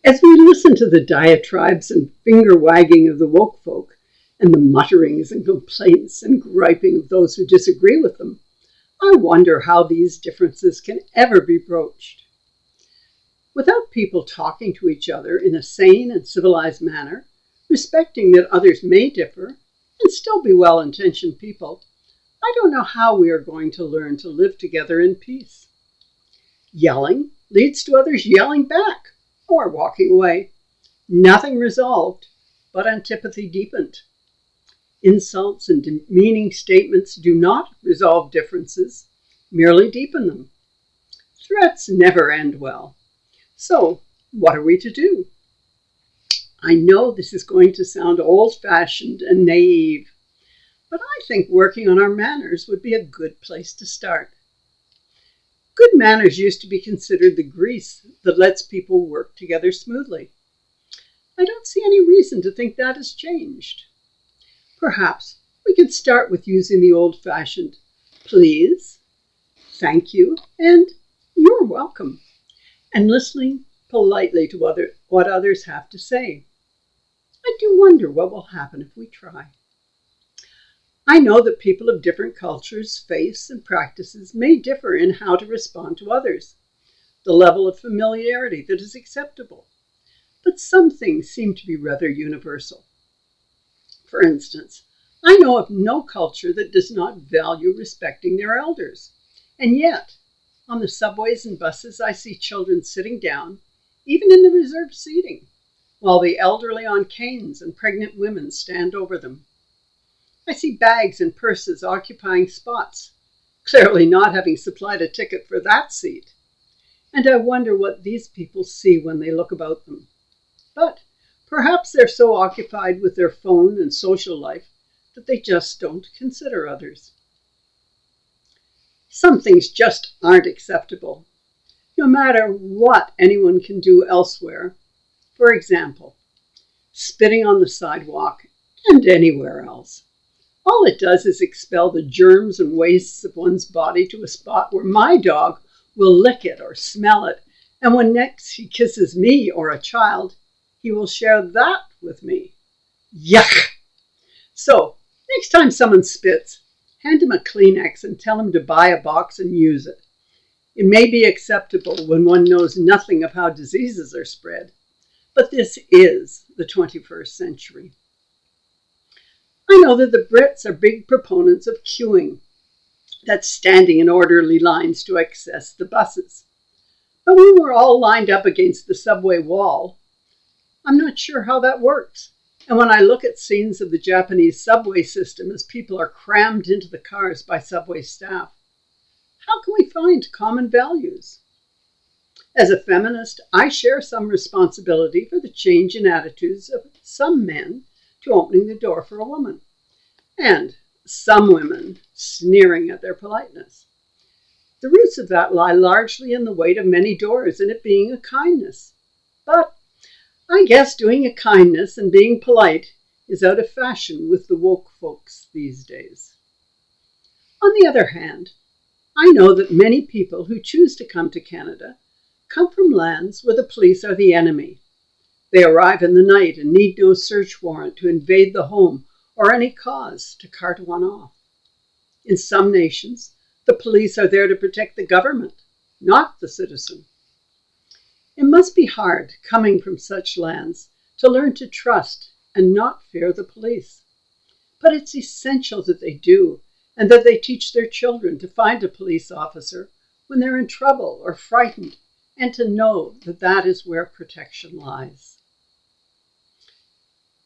As we listen to the diatribes and finger-wagging of the woke folk, and the mutterings and complaints and griping of those who disagree with them, I wonder how these differences can ever be broached. Without people talking to each other in a sane and civilized manner, respecting that others may differ and still be well-intentioned people, I don't know how we are going to learn to live together in peace. Yelling leads to others yelling back or walking away. Nothing resolved, but antipathy deepened. Insults and demeaning statements do not resolve differences, merely deepen them. Threats never end well. So, what are we to do? I know this is going to sound old-fashioned and naive, but I think working on our manners would be a good place to start. Good manners used to be considered the grease that lets people work together smoothly. I don't see any reason to think that has changed. Perhaps we could start with using the old-fashioned please, thank you, and you're welcome, and listening politely to what others have to say. I do wonder what will happen if we try. I know that people of different cultures, faiths, and practices may differ in how to respond to others, the level of familiarity that is acceptable, but some things seem to be rather universal. For instance, I know of no culture that does not value respecting their elders, and yet, on the subways and buses, I see children sitting down, even in the reserved seating, while the elderly on canes and pregnant women stand over them. I see bags and purses occupying spots, clearly not having supplied a ticket for that seat. And I wonder what these people see when they look about them. But perhaps they're so occupied with their phone and social life that they just don't consider others. Some things just aren't acceptable, no matter what anyone can do elsewhere. For example, spitting on the sidewalk and anywhere else. All it does is expel the germs and wastes of one's body to a spot where my dog will lick it or smell it, and when next he kisses me or a child, he will share that with me. Yuck! So, next time someone spits, hand him a Kleenex and tell him to buy a box and use it. It may be acceptable when one knows nothing of how diseases are spread, but this is the 21st century. I know that the Brits are big proponents of queuing, that's standing in orderly lines to access the buses. But when we're all lined up against the subway wall, I'm not sure how that works. And when I look at scenes of the Japanese subway system as people are crammed into the cars by subway staff, how can we find common values? As a feminist, I share some responsibility for the change in attitudes of some men to opening the door for a woman, and some women sneering at their politeness. The roots of that lie largely in the weight of many doors and it being a kindness. But I guess doing a kindness and being polite is out of fashion with the woke folks these days. On the other hand, I know that many people who choose to come to Canada come from lands where the police are the enemy. They arrive in the night and need no search warrant to invade the home or any cause to cart one off. In some nations, the police are there to protect the government, not the citizen. It must be hard, coming from such lands, to learn to trust and not fear the police. But it's essential that they do, and that they teach their children to find a police officer when they're in trouble or frightened, and to know that that is where protection lies.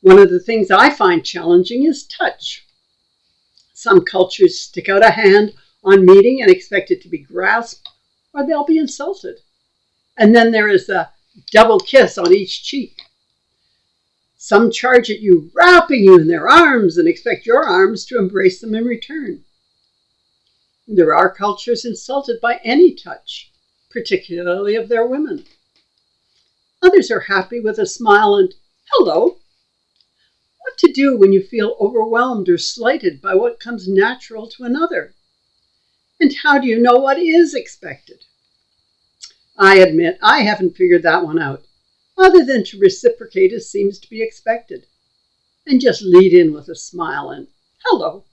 One of the things I find challenging is touch. Some cultures stick out a hand on meeting and expect it to be grasped, or they'll be insulted. And then there is a double kiss on each cheek. Some charge at you, wrapping you in their arms, and expect your arms to embrace them in return. There are cultures insulted by any touch, particularly of their women. Others are happy with a smile and hello. What to do when you feel overwhelmed or slighted by what comes natural to another? And how do you know what is expected? I admit I haven't figured that one out, other than to reciprocate as seems to be expected, and just lead in with a smile and hello.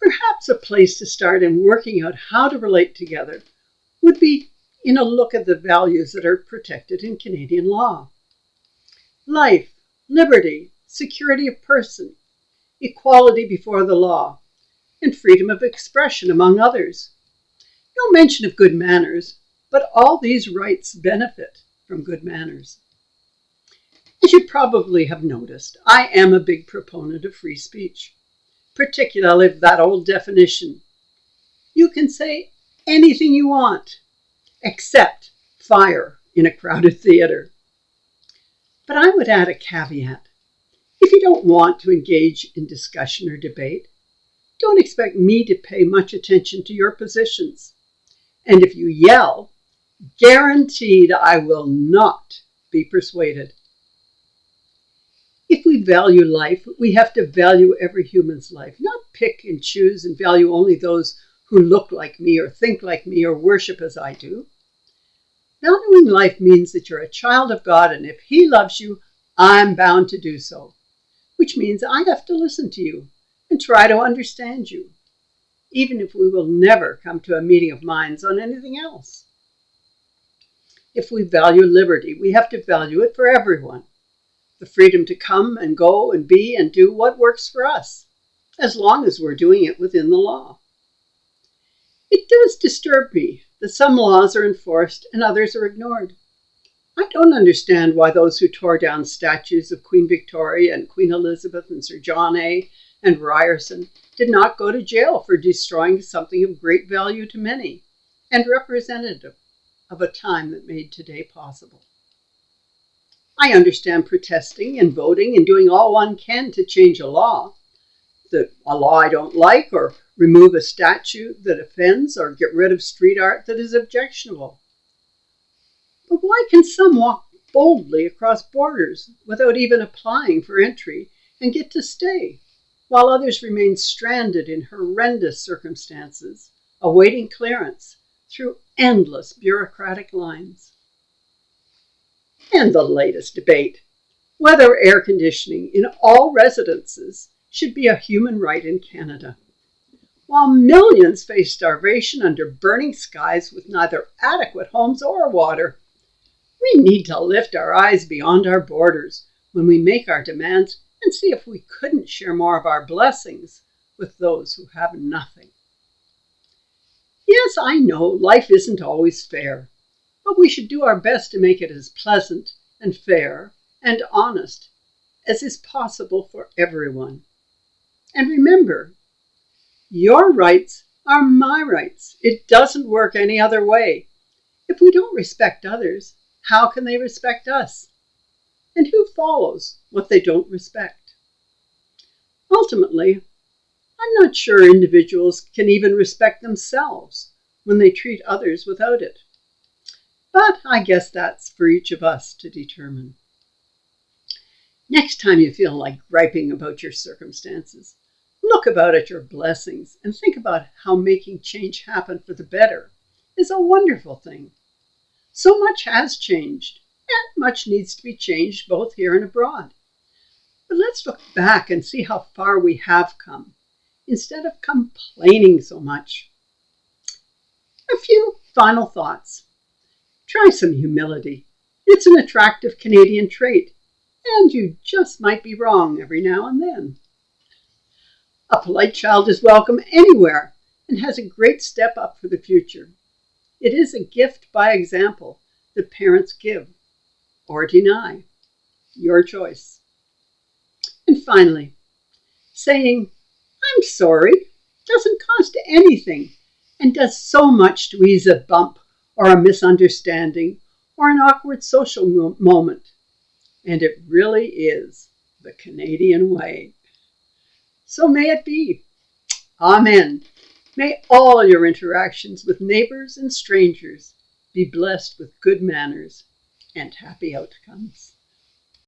Perhaps a place to start in working out how to relate together would be in a look at the values that are protected in Canadian law. Life, liberty, security of person, equality before the law, and freedom of expression, among others. No mention of good manners, but all these rights benefit from good manners. As you probably have noticed, I am a big proponent of free speech, particularly of that old definition. You can say anything you want, except fire in a crowded theater. But I would add a caveat. If you don't want to engage in discussion or debate, don't expect me to pay much attention to your positions. And if you yell, guaranteed I will not be persuaded. If we value life, we have to value every human's life, not pick and choose and value only those who look like me or think like me or worship as I do. Valuing life means that you're a child of God, and if He loves you, I'm bound to do so, which means I have to listen to you and try to understand you, even if we will never come to a meeting of minds on anything else. If we value liberty, we have to value it for everyone. The freedom to come and go and be and do what works for us, as long as we're doing it within the law. It does disturb me that some laws are enforced and others are ignored. I don't understand why those who tore down statues of Queen Victoria and Queen Elizabeth and Sir John A. and Ryerson did not go to jail for destroying something of great value to many and representative of a time that made today possible. I understand protesting and voting and doing all one can to change a law I don't like, or remove a statue that offends, or get rid of street art that is objectionable. But why can some walk boldly across borders without even applying for entry and get to stay, while others remain stranded in horrendous circumstances, awaiting clearance through endless bureaucratic lines? And the latest debate, whether air conditioning in all residences should be a human right in Canada. While millions face starvation under burning skies with neither adequate homes or water, we need to lift our eyes beyond our borders when we make our demands and see if we couldn't share more of our blessings with those who have nothing. Yes, I know life isn't always fair, but we should do our best to make it as pleasant and fair and honest as is possible for everyone. And remember, your rights are my rights. It doesn't work any other way. If we don't respect others, how can they respect us? And who follows what they don't respect? Ultimately, I'm not sure individuals can even respect themselves when they treat others without it. But I guess that's for each of us to determine. Next time you feel like griping about your circumstances, look about at your blessings and think about how making change happen for the better is a wonderful thing. So much has changed, and much needs to be changed both here and abroad. But let's look back and see how far we have come, instead of complaining so much. A few final thoughts. Try some humility. It's an attractive Canadian trait, and you just might be wrong every now and then. A polite child is welcome anywhere and has a great step up for the future. It is a gift by example that parents give or deny. Your choice. And finally, saying, "I'm sorry," doesn't cost anything and does so much to ease a bump or a misunderstanding or an awkward social moment. And it really is the Canadian way. So may it be. Amen. May all your interactions with neighbors and strangers be blessed with good manners and happy outcomes.